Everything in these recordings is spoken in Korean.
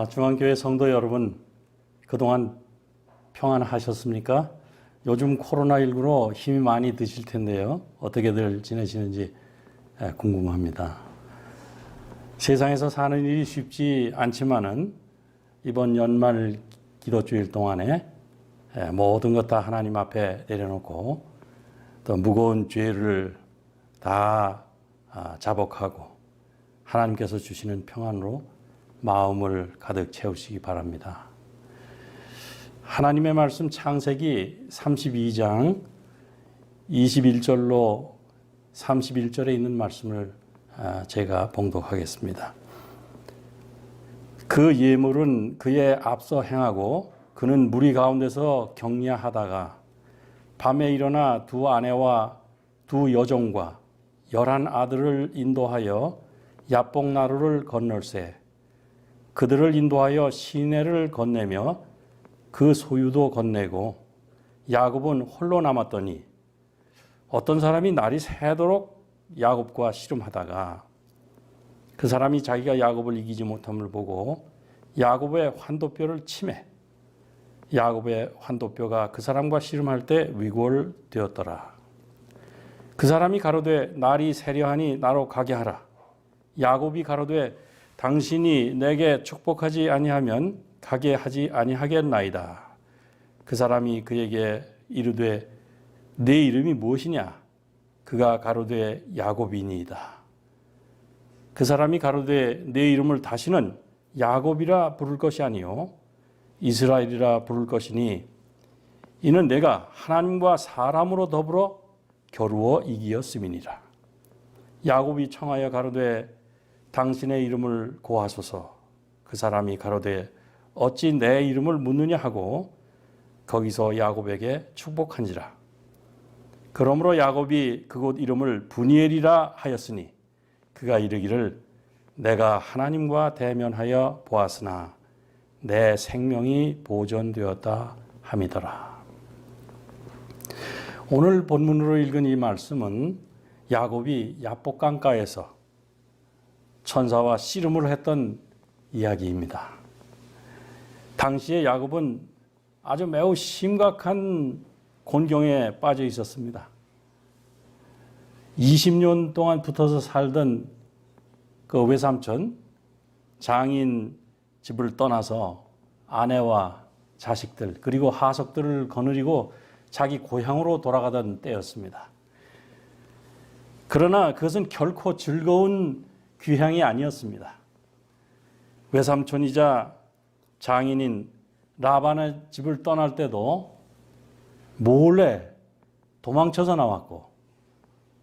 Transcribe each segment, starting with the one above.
중앙교회 성도 여러분, 그동안 평안하셨습니까? 요즘 코로나19로 힘이 많이 드실 텐데요. 어떻게들 지내시는지 궁금합니다. 세상에서 사는 일이 쉽지 않지만은 이번 연말 기도주일 동안에 모든 것 다 하나님 앞에 내려놓고 또 무거운 죄를 다 자복하고 하나님께서 주시는 평안으로 마음을 가득 채우시기 바랍니다. 하나님의 말씀 창세기 32장 21절로 31절에 있는 말씀을 제가 봉독하겠습니다. 그 예물은 그의 앞서 행하고 그는 무리 가운데서 격려하다가 밤에 일어나 두 아내와 두 여종과 11 아들을 인도하여 야복나루를 건널세 그들을 인도하여 시내를 건네며 그 소유도 건네고 야곱은 홀로 남았더니 어떤 사람이 날이 새도록 야곱과 씨름하다가 그 사람이 자기가 야곱을 이기지 못함을 보고 야곱의 환도뼈를 치매 야곱의 환도뼈가 그 사람과 씨름할 때 위골되었더라. 그 사람이 가로되 날이 새려하니 나로 가게 하라. 야곱이 가로되 당신이 내게 축복하지 아니하면 가게 하지 아니하겠나이다. 그 사람이 그에게 이르되 내 이름이 무엇이냐? 그가 가로되 야곱이니이다. 그 사람이 가로되 내 이름을 다시는 야곱이라 부를 것이 아니요 이스라엘이라 부를 것이니 이는 내가 하나님과 사람으로 더불어 겨루어 이기었음이니라. 야곱이 청하여 가로되 당신의 이름을 고하소서. 그 사람이 가로되 어찌 내 이름을 묻느냐 하고 거기서 야곱에게 축복한지라. 그러므로 야곱이 그곳 이름을 브니엘이라 하였으니 그가 이르기를 내가 하나님과 대면하여 보았으나 내 생명이 보존되었다 함이더라. 오늘 본문으로 읽은 이 말씀은 야곱이 야복강가에서 천사와 씨름을 했던 이야기입니다. 당시에 야곱은 아주 매우 심각한 곤경에 빠져 있었습니다. 20년 동안 붙어서 살던 그 외삼촌 장인 집을 떠나서 아내와 자식들 그리고 하석들을 거느리고 자기 고향으로 돌아가던 때였습니다. 그러나 그것은 결코 즐거운 귀향이 아니었습니다. 외삼촌이자 장인인 라반의 집을 떠날 때도 몰래 도망쳐서 나왔고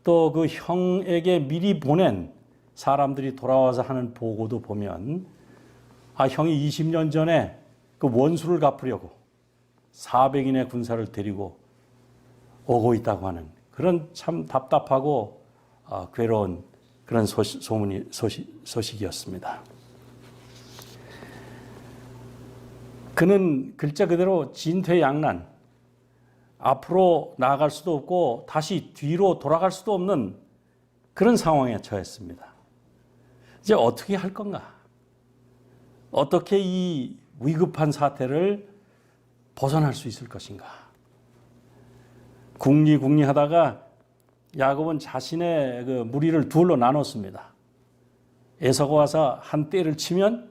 또 그 형에게 미리 보낸 사람들이 돌아와서 하는 보고도 보면 형이 20년 전에 그 원수를 갚으려고 400인의 군사를 데리고 오고 있다고 하는 그런 참 답답하고 괴로운 그런 소식이었습니다. 그는 글자 그대로 진퇴양난, 앞으로 나아갈 수도 없고 다시 뒤로 돌아갈 수도 없는 그런 상황에 처했습니다. 이제 어떻게 할 건가? 어떻게 이 위급한 사태를 벗어날 수 있을 것인가? 궁리하다가 야곱은 자신의 그 무리를 둘로 나눴습니다. 에서가 와서 한 떼를 치면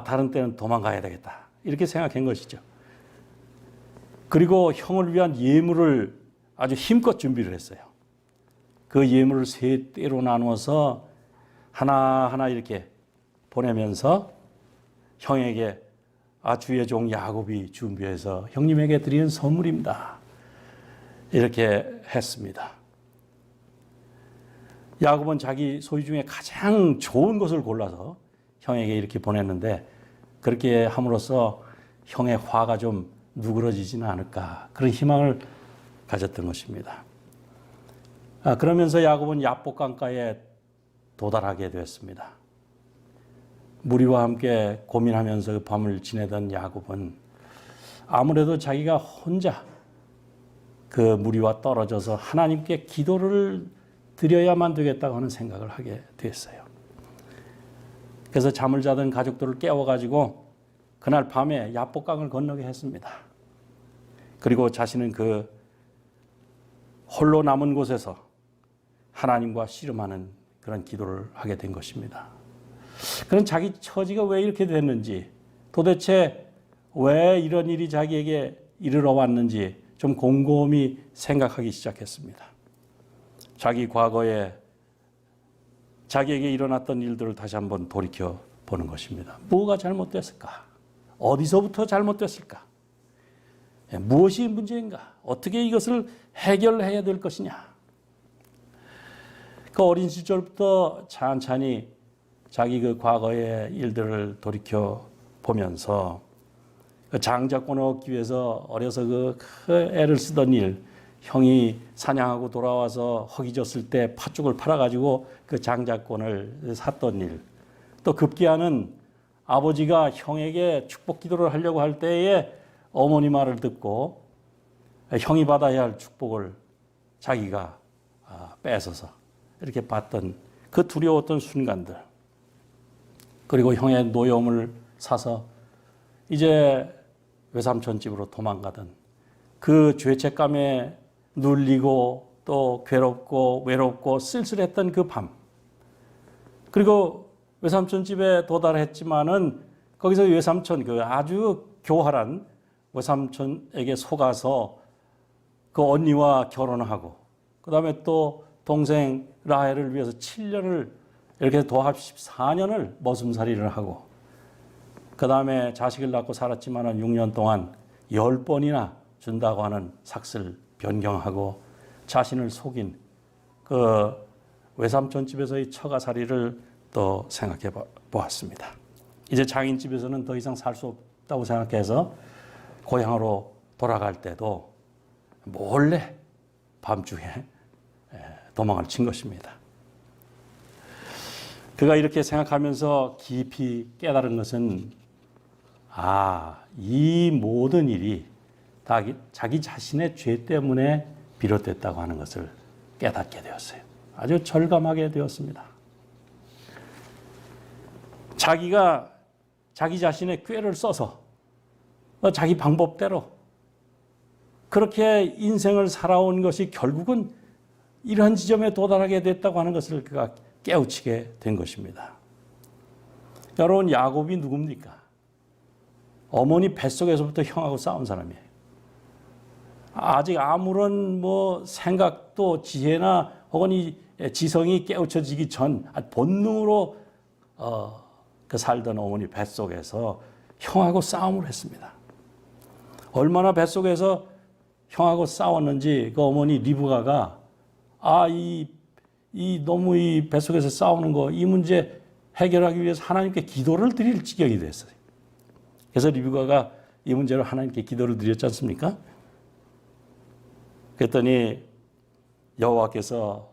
다른 떼는 도망가야 되겠다. 이렇게 생각한 것이죠. 그리고 형을 위한 예물을 아주 힘껏 준비를 했어요. 그 예물을 3떼로 나누어서 하나하나 이렇게 보내면서 형에게 주의 종 야곱이 준비해서 형님에게 드리는 선물입니다. 이렇게 했습니다. 야곱은 자기 소유 중에 가장 좋은 것을 골라서 형에게 이렇게 보냈는데 그렇게 함으로써 형의 화가 좀 누그러지지는 않을까 그런 희망을 가졌던 것입니다. 그러면서 야곱은 야복강가에 도달하게 되었습니다. 무리와 함께 고민하면서 그 밤을 지내던 야곱은 아무래도 자기가 혼자 그 무리와 떨어져서 하나님께 기도를 드려야만 되겠다고 하는 생각을 하게 됐어요. 그래서 잠을 자던 가족들을 깨워가지고 그날 밤에 야복강을 건너게 했습니다. 그리고 자신은 그 홀로 남은 곳에서 하나님과 씨름하는 그런 기도를 하게 된 것입니다. 그런 자기 처지가 왜 이렇게 됐는지, 도대체 왜 이런 일이 자기에게 이르러 왔는지 좀 곰곰이 생각하기 시작했습니다. 자기 과거에 자기에게 일어났던 일들을 다시 한번 돌이켜 보는 것입니다. 뭐가 잘못됐을까? 어디서부터 잘못됐을까? 무엇이 문제인가? 어떻게 이것을 해결해야 될 것이냐? 그 어린 시절부터 찬찬히 자기 그 과거의 일들을 돌이켜 보면서 그 장자권을 얻기 위해서 어려서 그 애를 쓰던 일, 형이 사냥하고 돌아와서 허기졌을 때 팥죽을 팔아가지고 그 장자권을 샀던 일, 또 급기야는 아버지가 형에게 축복 기도를 하려고 할 때에 어머니 말을 듣고 형이 받아야 할 축복을 자기가 뺏어서 이렇게 받던 그 두려웠던 순간들, 그리고 형의 노여움을 사서 이제 외삼촌 집으로 도망가던 그 죄책감에 눌리고 또 괴롭고 외롭고 쓸쓸했던 그 밤, 그리고 외삼촌 집에 도달했지만은 거기서 외삼촌, 그 아주 교활한 외삼촌에게 속아서 그 언니와 결혼하고, 그 다음에 또 동생 라헬을 위해서 7년을 이렇게 도합 14년을 머슴살이를 하고, 그 다음에 자식을 낳고 살았지만 6년 동안 10번이나 준다고 하는 삭슬 변경하고 자신을 속인 그 외삼촌 집에서의 처가살이를 또 생각해 보았습니다. 이제 장인 집에서는 더 이상 살 수 없다고 생각해서 고향으로 돌아갈 때도 몰래 밤중에 도망을 친 것입니다. 그가 이렇게 생각하면서 깊이 깨달은 것은, 이 모든 일이 다 자기 자신의 죄 때문에 비롯됐다고 하는 것을 깨닫게 되었어요. 아주 절감하게 되었습니다. 자기가 자기 자신의 꾀를 써서 자기 방법대로 그렇게 인생을 살아온 것이 결국은 이러한 지점에 도달하게 됐다고 하는 것을 그가 깨우치게 된 것입니다. 여러분, 야곱이 누굽니까? 어머니 뱃속에서부터 형하고 싸운 사람이에요. 아직 아무런 생각도 지혜나 혹은 이 지성이 깨우쳐지기 전 본능으로 그 살던 어머니 뱃속에서 형하고 싸움을 했습니다. 얼마나 뱃속에서 형하고 싸웠는지 그 어머니 리브가가 너무 이 뱃속에서 싸우는 거, 이 문제 해결하기 위해서 하나님께 기도를 드릴 지경이 됐어요. 그래서 리브가가 이 문제로 하나님께 기도를 드렸지 않습니까? 그랬더니 여호와께서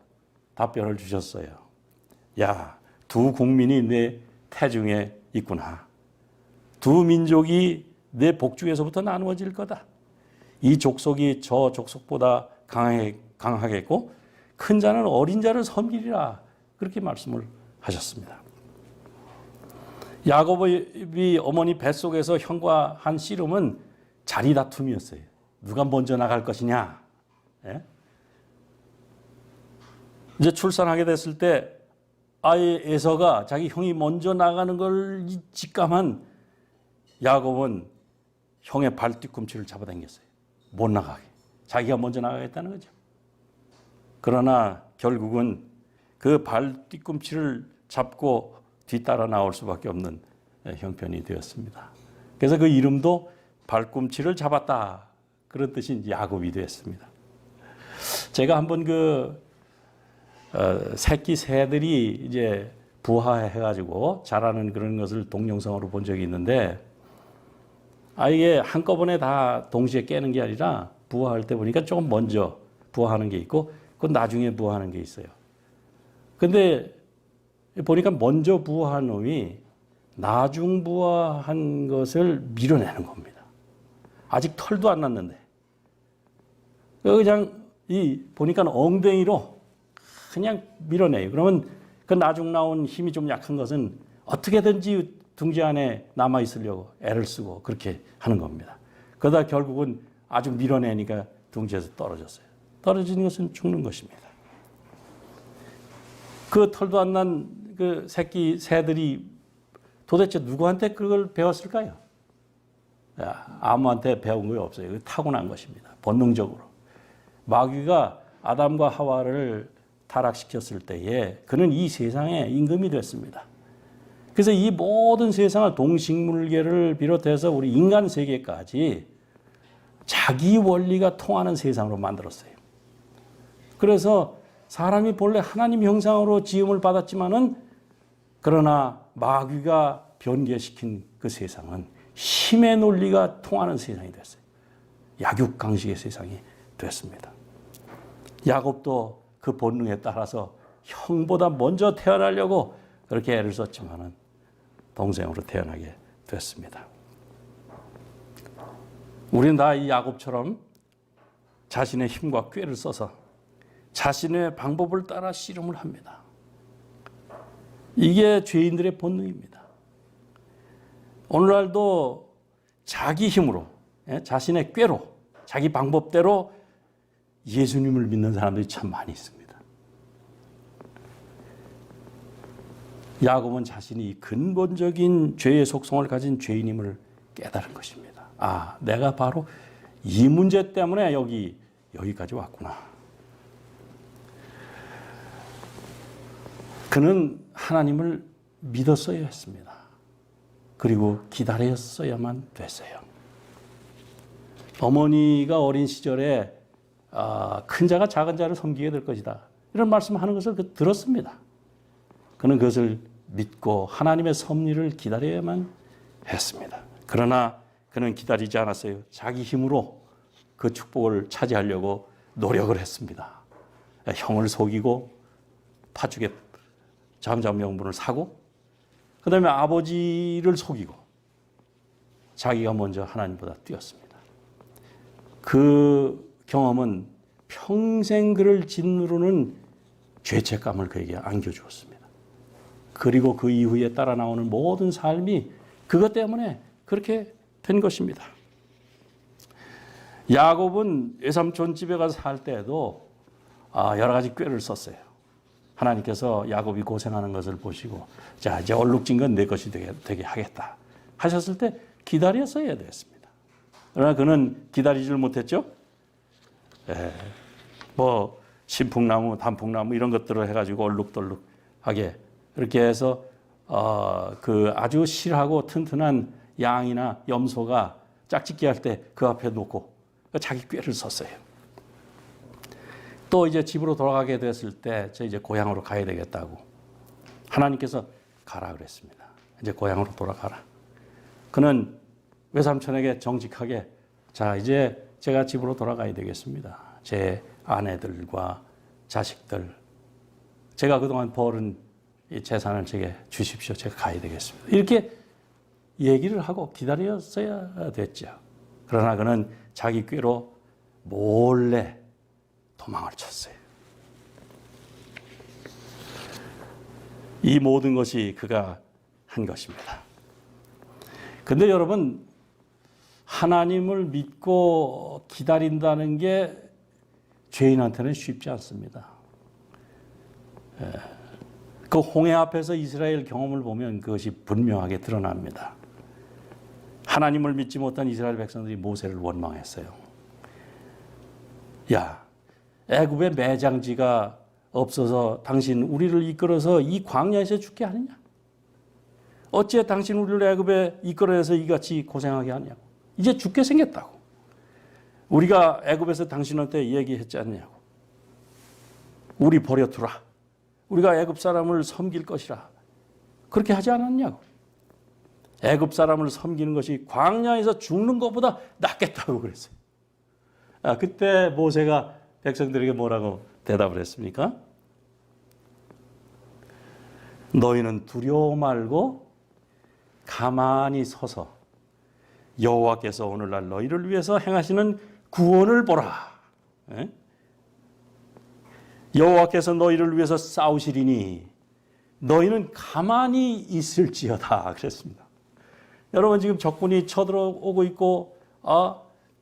답변을 주셨어요. 야, 두 국민이 내 태중에 있구나. 두 민족이 내 복중에서부터 나누어질 거다. 이 족속이 저 족속보다 강하겠고 큰 자는 어린 자를 섬기리라. 그렇게 말씀을 하셨습니다. 야곱이 어머니 뱃속에서 형과 한 씨름은 자리 다툼이었어요. 누가 먼저 나갈 것이냐. 예? 이제 출산하게 됐을 때 아이 에서가 자기 형이 먼저 나가는 걸 직감한 야곱은 형의 발 뒤꿈치를 잡아당겼어요. 못 나가게. 자기가 먼저 나가겠다는 거죠. 그러나 결국은 그 발 뒤꿈치를 잡고 뒤따라 나올 수밖에 없는 형편이 되었습니다. 그래서 그 이름도 발꿈치를 잡았다. 그런 뜻인 야곱이 되었습니다. 제가 한번 새끼 새들이 이제 부화해가지고 자라는 그런 것을 동영상으로 본 적이 있는데, 이게 한꺼번에 다 동시에 깨는 게 아니라 부화할 때 보니까 조금 먼저 부화하는 게 있고, 그 나중에 부화하는 게 있어요. 근데 보니까 먼저 부화한 놈이 나중 부화한 것을 밀어내는 겁니다. 아직 털도 안 났는데. 그냥 보니까 엉덩이로 그냥 밀어내요. 그러면 그 나중 나온 힘이 좀 약한 것은 어떻게든지 둥지 안에 남아 있으려고 애를 쓰고 그렇게 하는 겁니다. 그러다 결국은 아주 밀어내니까 둥지에서 떨어졌어요. 떨어지는 것은 죽는 것입니다. 그 털도 안 난 그 새끼 새들이 도대체 누구한테 그걸 배웠을까요? 아무한테 배운 거 없어요. 타고난 것입니다. 본능적으로. 마귀가 아담과 하와를 타락시켰을 때에 그는 이 세상의 임금이 됐습니다. 그래서 이 모든 세상을 동식물계를 비롯해서 우리 인간 세계까지 자기 원리가 통하는 세상으로 만들었어요. 그래서 사람이 본래 하나님 형상으로 지음을 받았지만은 그러나 마귀가 변개시킨 그 세상은 힘의 논리가 통하는 세상이 됐어요. 약육강식의 세상이 됐습니다. 야곱도 그 본능에 따라서 형보다 먼저 태어나려고 그렇게 애를 썼지만은 동생으로 태어나게 됐습니다. 우리는 다 이 야곱처럼 자신의 힘과 꾀를 써서 자신의 방법을 따라 씨름을 합니다. 이게 죄인들의 본능입니다. 오늘날도 자기 힘으로, 자신의 꾀로, 자기 방법대로 예수님을 믿는 사람들이 참 많이 있습니다. 야곱은 자신이 근본적인 죄의 속성을 가진 죄인임을 깨달은 것입니다. 아, 내가 바로 이 문제 때문에 여기까지 왔구나. 그는 하나님을 믿었어야 했습니다. 그리고 기다렸어야만 됐어요. 어머니가 어린 시절에 큰 자가 작은 자를 섬기게 될 것이다. 이런 말씀하는 것을 들었습니다. 그는 그것을 믿고 하나님의 섭리를 기다려야만 했습니다. 그러나 그는 기다리지 않았어요. 자기 힘으로 그 축복을 차지하려고 노력을 했습니다. 형을 속이고 파죽에 잠잠 명분을 사고 그 다음에 아버지를 속이고 자기가 먼저 하나님보다 뛰었습니다. 그 경험은 평생 그를 짓누르는 죄책감을 그에게 안겨주었습니다. 그리고 그 이후에 따라 나오는 모든 삶이 그것 때문에 그렇게 된 것입니다. 야곱은 외삼촌 집에 가서 살 때에도 여러 가지 꾀를 썼어요. 하나님께서 야곱이 고생하는 것을 보시고 자 이제 얼룩진 건 내 것이 되게 하겠다 하셨을 때 기다렸어야 됐습니다. 그러나 그는 기다리지를 못했죠. 뭐 신풍나무, 단풍나무 이런 것들을 해가지고 얼룩덜룩하게 이렇게 해서 그 아주 실하고 튼튼한 양이나 염소가 짝짓기 할 때 그 앞에 놓고 자기 꾀를 썼어요. 또 이제 집으로 돌아가게 됐을 때 이제 고향으로 가야 되겠다고 하나님께서 가라 그랬습니다. 이제 고향으로 돌아가라. 그는 외삼촌에게 정직하게 자 이제 제가 집으로 돌아가야 되겠습니다. 제 아내들과 자식들 제가 그동안 벌은 이 재산을 제게 주십시오. 제가 가야 되겠습니다. 이렇게 얘기를 하고 기다렸어야 됐죠. 그러나 그는 자기 꾀로 몰래 도망을 쳤어요. 이 모든 것이 그가 한 것입니다. 근데 여러분, 하나님을 믿고 기다린다는 게 죄인한테는 쉽지 않습니다. 그 홍해 앞에서 이스라엘 경험을 보면 그것이 분명하게 드러납니다. 하나님을 믿지 못한 이스라엘 백성들이 모세를 원망했어요. 야, 애굽에 매장지가 없어서 당신 우리를 이끌어서 이 광야에서 죽게 하느냐? 어찌 당신 우리를 애굽에 이끌어서 이같이 고생하게 하냐고. 이제 죽게 생겼다고. 우리가 애굽에서 당신한테 얘기했지 않냐고. 우리 버려두라. 우리가 애굽 사람을 섬길 것이라. 그렇게 하지 않았냐고. 애굽 사람을 섬기는 것이 광야에서 죽는 것보다 낫겠다고 그랬어요. 그때 모세가 백성들에게 뭐라고 대답을 했습니까? 너희는 두려워 말고 가만히 서서 여호와께서 오늘날 너희를 위해서 행하시는 구원을 보라. 여호와께서 너희를 위해서 싸우시리니 너희는 가만히 있을지어다 그랬습니다. 여러분 지금 적군이 쳐들어오고 있고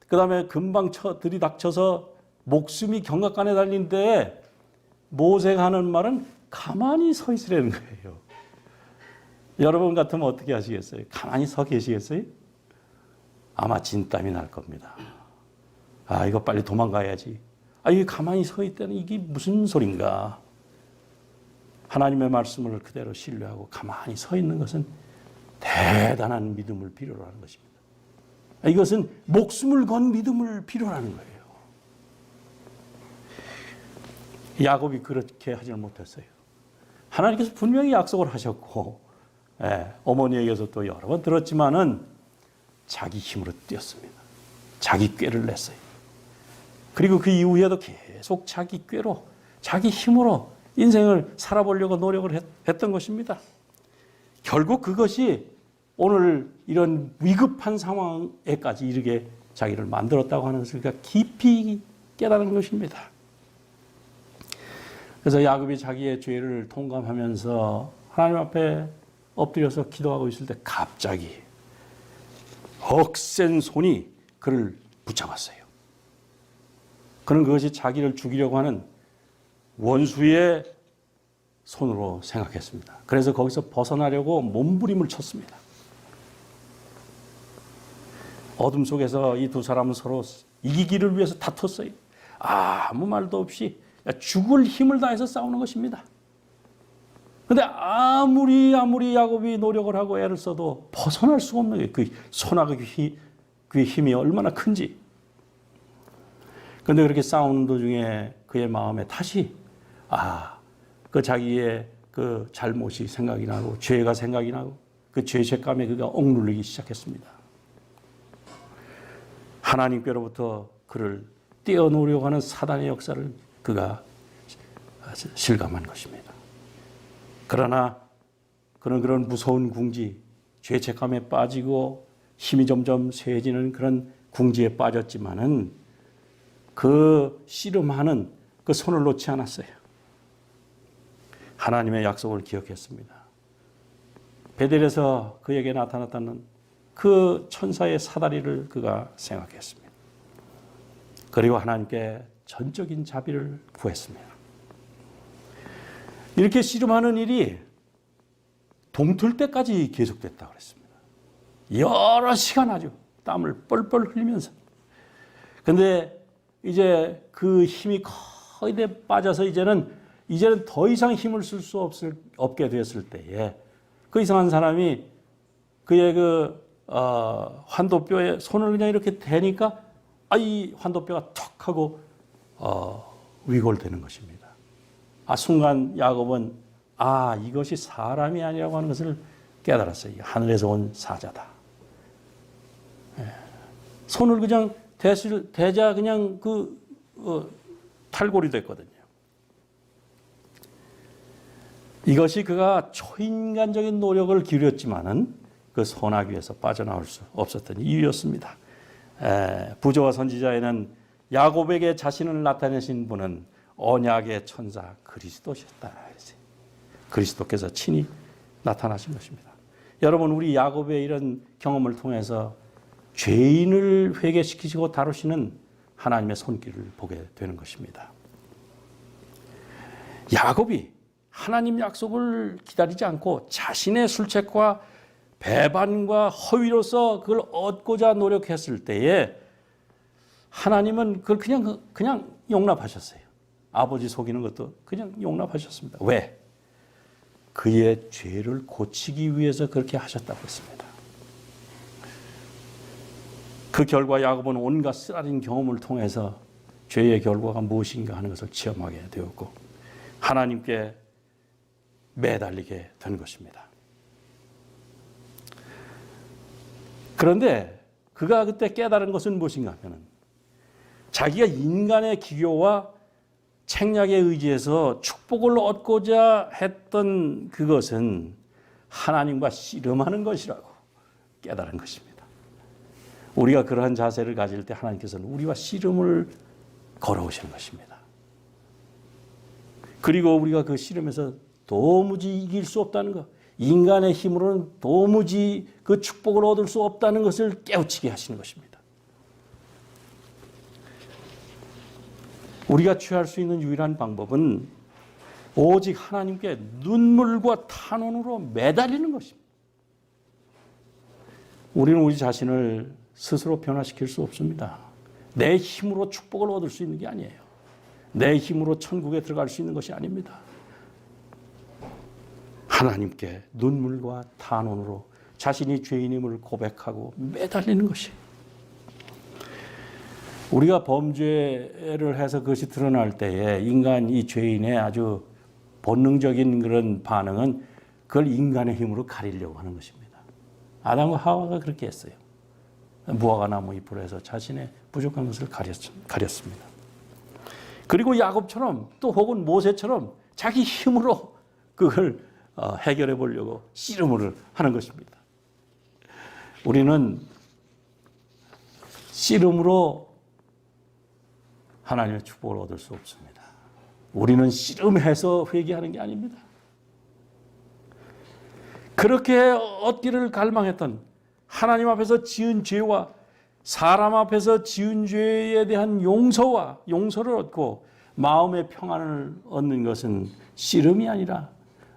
그다음에 금방 들이닥쳐서 목숨이 경각간에 달린 때에 모세가 하는 말은 가만히 서 있으라는 거예요. 여러분 같으면 어떻게 하시겠어요? 가만히 서 계시겠어요? 아마 진땀이 날 겁니다. 이거 빨리 도망가야지. 이게 가만히 서 있다는 이게 무슨 소린가? 하나님의 말씀을 그대로 신뢰하고 가만히 서 있는 것은 대단한 믿음을 필요로 하는 것입니다. 이것은 목숨을 건 믿음을 필요로 하는 거예요. 야곱이 그렇게 하지는 못했어요. 하나님께서 분명히 약속을 하셨고 어머니에게서 또 여러 번 들었지만은 자기 힘으로 뛰었습니다. 자기 꾀를 냈어요. 그리고 그 이후에도 계속 자기 꾀로 자기 힘으로 인생을 살아보려고 노력을 했던 것입니다. 결국 그것이 오늘 이런 위급한 상황에까지 이르게 자기를 만들었다고 하는 것을 그가 깊이 깨달은 것입니다. 그래서 야곱이 자기의 죄를 통감하면서 하나님 앞에 엎드려서 기도하고 있을 때 갑자기 억센 손이 그를 붙잡았어요. 그는 그것이 자기를 죽이려고 하는 원수의 손으로 생각했습니다. 그래서 거기서 벗어나려고 몸부림을 쳤습니다. 어둠 속에서 이 두 사람은 서로 이기기를 위해서 다퉜어요. 아무 말도 없이 죽을 힘을 다해서 싸우는 것입니다. 그런데 아무리 야곱이 노력을 하고 애를 써도 벗어날 수가 없는 거예요. 그 손아귀 그 힘이 얼마나 큰지. 그런데 그렇게 싸우는 도중에 그의 마음에 다시 그 자기의 그 잘못이 생각이 나고 죄가 생각이 나고 그 죄책감에 그가 억눌리기 시작했습니다. 하나님께로부터 그를 떼어놓으려고 하는 사단의 역사를 그가 실감한 것입니다. 그러나 그는 그런 무서운 궁지, 죄책감에 빠지고 힘이 점점 쇠해지는 그런 궁지에 빠졌지만은 그 씨름하는 그 손을 놓지 않았어요. 하나님의 약속을 기억했습니다. 베델에서 그에게 나타났다는 그 천사의 사다리를 그가 생각했습니다. 그리고 하나님께 전적인 자비를 구했습니다. 이렇게 씨름하는 일이 동틀 때까지 계속됐다고 그랬습니다. 여러 시간 아주 땀을 뻘뻘 흘리면서. 그런데 이제 그 힘이 거의 다 빠져서 이제는 더 이상 힘을 쓸 수 없게 되었을 때에 그 이상한 사람이 그의 환도뼈에 손을 그냥 이렇게 대니까 이 환도뼈가 턱 하고 위골되는 것입니다. 순간 야곱은 이것이 사람이 아니라고 하는 것을 깨달았어요. 하늘에서 온 사자다. 손을 그냥 대자 그냥 탈골이 됐거든요. 이것이 그가 초인간적인 노력을 기울였지만은 그 선악위에서 빠져나올 수 없었던 이유였습니다. 부조와 선지자에는 야곱에게 자신을 나타내신 분은 언약의 천사 그리스도셨다. 그리스도께서 친히 나타나신 것입니다. 여러분, 우리 야곱의 이런 경험을 통해서 죄인을 회개시키시고 다루시는 하나님의 손길을 보게 되는 것입니다. 야곱이 하나님 약속을 기다리지 않고 자신의 술책과 배반과 허위로서 그걸 얻고자 노력했을 때에 하나님은 그걸 그냥 용납하셨어요. 아버지 속이는 것도 그냥 용납하셨습니다. 왜? 그의 죄를 고치기 위해서 그렇게 하셨다고 했습니다. 그 결과 야곱은 온갖 쓰라린 경험을 통해서 죄의 결과가 무엇인가 하는 것을 체험하게 되었고 하나님께 매달리게 된 것입니다. 그런데 그가 그때 깨달은 것은 무엇인가 하면 자기가 인간의 기교와 책략에 의지해서 축복을 얻고자 했던 그것은 하나님과 씨름하는 것이라고 깨달은 것입니다. 우리가 그러한 자세를 가질 때 하나님께서는 우리와 씨름을 걸어오시는 것입니다. 그리고 우리가 그 씨름에서 도무지 이길 수 없다는 것, 인간의 힘으로는 도무지 그 축복을 얻을 수 없다는 것을 깨우치게 하시는 것입니다. 우리가 취할 수 있는 유일한 방법은 오직 하나님께 눈물과 탄원으로 매달리는 것입니다. 우리는 우리 자신을 스스로 변화시킬 수 없습니다. 내 힘으로 축복을 얻을 수 있는 게 아니에요. 내 힘으로 천국에 들어갈 수 있는 것이 아닙니다. 하나님께 눈물과 탄원으로 자신이 죄인임을 고백하고 매달리는 것이. 우리가 범죄를 해서 그것이 드러날 때에 인간 이 죄인의 아주 본능적인 그런 반응은 그걸 인간의 힘으로 가리려고 하는 것입니다. 아담과 하와가 그렇게 했어요. 무화과 나무 잎으로 해서 자신의 부족한 것을 가렸습니다. 그리고 야곱처럼 또 혹은 모세처럼 자기 힘으로 그걸 해결해 보려고 씨름을 하는 것입니다. 우리는 씨름으로 하나님의 축복을 얻을 수 없습니다. 우리는 씨름해서 회개하는 게 아닙니다. 그렇게 얻기를 갈망했던 하나님 앞에서 지은 죄와 사람 앞에서 지은 죄에 대한 용서를 얻고 마음의 평안을 얻는 것은 씨름이 아니라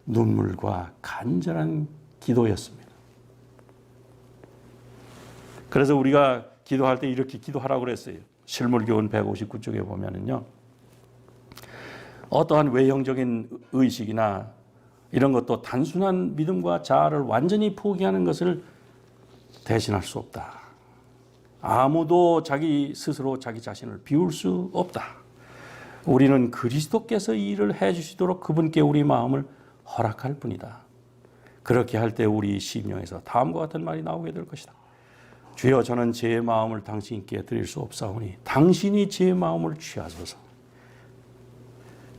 눈물과 간절한 기도였습니다. 그래서 우리가 기도할 때 이렇게 기도하라고 그랬어요. 실물교훈 159쪽에 보면은요. 어떠한 외형적인 의식이나 이런 것도 단순한 믿음과 자아를 완전히 포기하는 것을 대신할 수 없다. 아무도 자기 스스로 자기 자신을 비울 수 없다. 우리는 그리스도께서 이 일을 해주시도록 그분께 우리 마음을 허락할 뿐이다. 그렇게 할 때 우리 심령에서 다음과 같은 말이 나오게 될 것이다. 주여, 저는 제 마음을 당신께 드릴 수 없사오니 당신이 제 마음을 취하소서.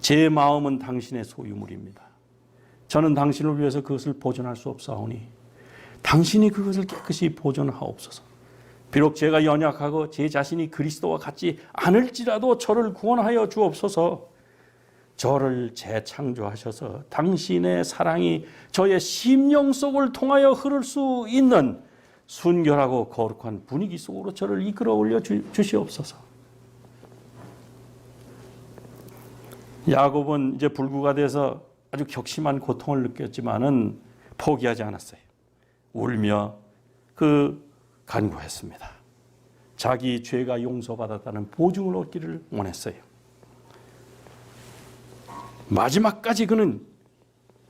제 마음은 당신의 소유물입니다. 저는 당신을 위해서 그것을 보존할 수 없사오니 당신이 그것을 깨끗이 보존하옵소서. 비록 제가 연약하고 제 자신이 그리스도와 같지 않을지라도 저를 구원하여 주옵소서. 저를 재창조하셔서 당신의 사랑이 저의 심령 속을 통하여 흐를 수 있는 순결하고 거룩한 분위기 속으로 저를 이끌어 올려 주시옵소서. 야곱은 이제 불구가 돼서 아주 격심한 고통을 느꼈지만은 포기하지 않았어요. 울며 간구했습니다. 자기 죄가 용서받았다는 보증을 얻기를 원했어요. 마지막까지 그는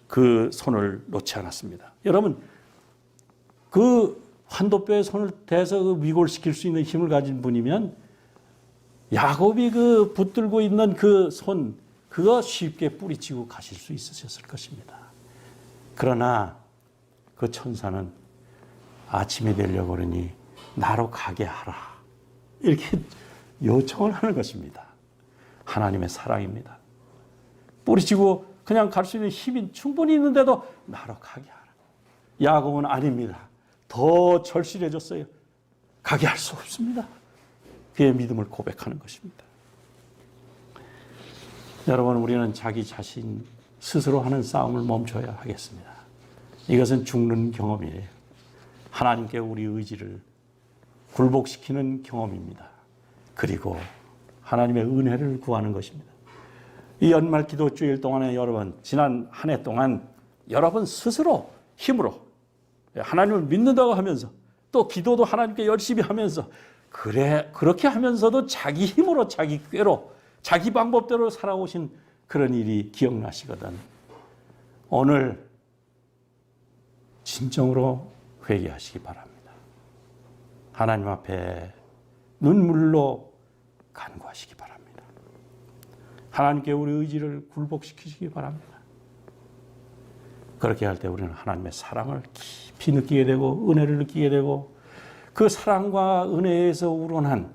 그 손을 놓지 않았습니다. 여러분, 그 환도뼈에 손을 대서 위골시킬 수 있는 힘을 가진 분이면 야곱이 그 붙들고 있는 그 손, 그거 쉽게 뿌리치고 가실 수 있으셨을 것입니다. 그러나 그 천사는 아침이 되려고 그러니 나로 가게 하라, 이렇게 요청을 하는 것입니다. 하나님의 사랑입니다. 뿌리치고 그냥 갈 수 있는 힘이 충분히 있는데도 나로 가게 하라. 야곱은 아닙니다. 더 절실해졌어요. 가게 할 수 없습니다. 그의 믿음을 고백하는 것입니다. 여러분, 우리는 자기 자신 스스로 하는 싸움을 멈춰야 하겠습니다. 이것은 죽는 경험이에요. 하나님께 우리 의지를 굴복시키는 경험입니다. 그리고 하나님의 은혜를 구하는 것입니다. 이 연말 기도 주일 동안에 여러분, 지난 한 해 동안 여러분 스스로 힘으로 하나님을 믿는다고 하면서 또 기도도 하나님께 열심히 하면서 그렇게 하면서도 자기 힘으로 자기 꾀로 자기 방법대로 살아오신 그런 일이 기억나시거든. 오늘 진정으로 회개하시기 바랍니다. 하나님 앞에 눈물로 간구하시기 바랍니다. 하나님께 우리 의지를 굴복시키시기 바랍니다. 그렇게 할 때 우리는 하나님의 사랑을 깊이 느끼게 되고 은혜를 느끼게 되고 그 사랑과 은혜에서 우러난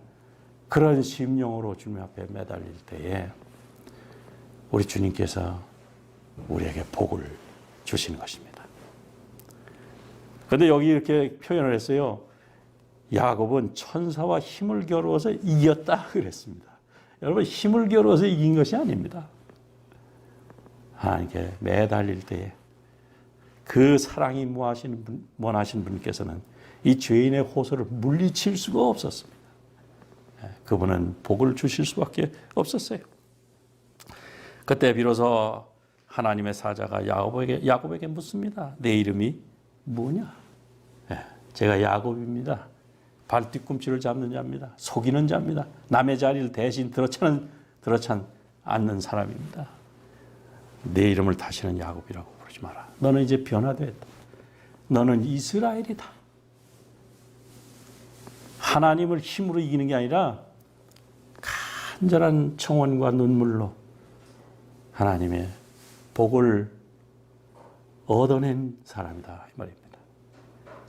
그런 심령으로 주님 앞에 매달릴 때에 우리 주님께서 우리에게 복을 주시는 것입니다. 그런데 여기 이렇게 표현을 했어요. 야곱은 천사와 힘을 겨루어서 이겼다 그랬습니다. 여러분, 힘을 겨루어서 이긴 것이 아닙니다. 하나님께 매달릴 때에 그 사랑이 원하시는 분께서는 이 죄인의 호소를 물리칠 수가 없었습니다. 그분은 복을 주실 수밖에 없었어요. 그때 비로소 하나님의 사자가 야곱에게 묻습니다. 내 이름이 뭐냐? 제가 야곱입니다. 발 뒤꿈치를 잡는 자입니다. 속이는 자입니다. 남의 자리를 대신 들어찬 않는 사람입니다. 내 이름을 다시는 야곱이라고 부르지 마라. 너는 이제 변화됐다. 너는 이스라엘이다. 하나님을 힘으로 이기는 게 아니라 간절한 청원과 눈물로 하나님의 복을 얻어낸 사람이다 이 말입니다.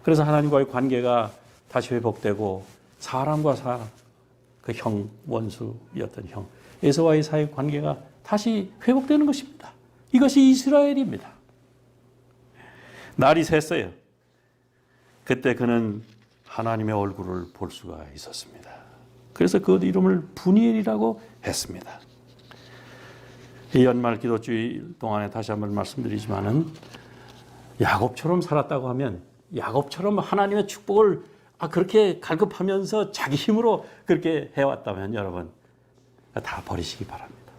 그래서 하나님과의 관계가 다시 회복되고 사람과 사람, 그 형, 원수였던 형 에서와의 사이 관계가 다시 회복되는 것입니다. 이것이 이스라엘입니다. 날이 샜어요. 그때 그는 하나님의 얼굴을 볼 수가 있었습니다. 그래서 그 이름을 분이엘이라고 했습니다. 이 연말 기도주일 동안에 다시 한번 말씀드리지만은 야곱처럼 살았다고 하면 야곱처럼 하나님의 축복을 그렇게 갈급하면서 자기 힘으로 그렇게 해왔다면 여러분 다 버리시기 바랍니다.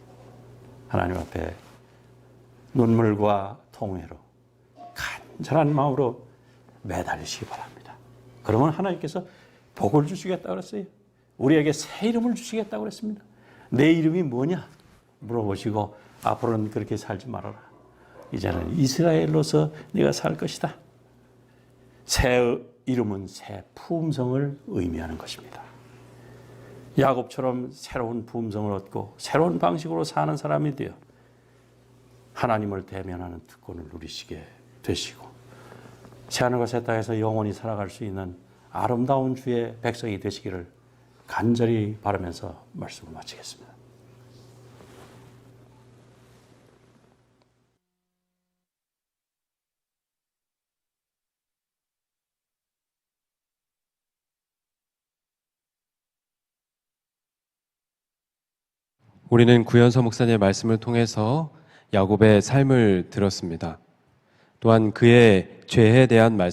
하나님 앞에 눈물과 통회로 간절한 마음으로 매달리시기 바랍니다. 그러면 하나님께서 복을 주시겠다고 그랬어요. 우리에게 새 이름을 주시겠다고 그랬습니다. 내 이름이 뭐냐 물어보시고 앞으로는 그렇게 살지 말아라. 이제는 이스라엘로서 네가 살 것이다. 새 이름은 새 품성을 의미하는 것입니다. 야곱처럼 새로운 품성을 얻고 새로운 방식으로 사는 사람이 되어 하나님을 대면하는 특권을 누리시게 되시고 새하늘과 새 땅에서 영원히 살아갈 수 있는 아름다운 주의 백성이 되시기를 간절히 바라면서 말씀을 마치겠습니다. 우리는 구현서 목사님의 말씀을 통해서 야곱의 삶을 들었습니다. 또한 그의 죄에 대한 말씀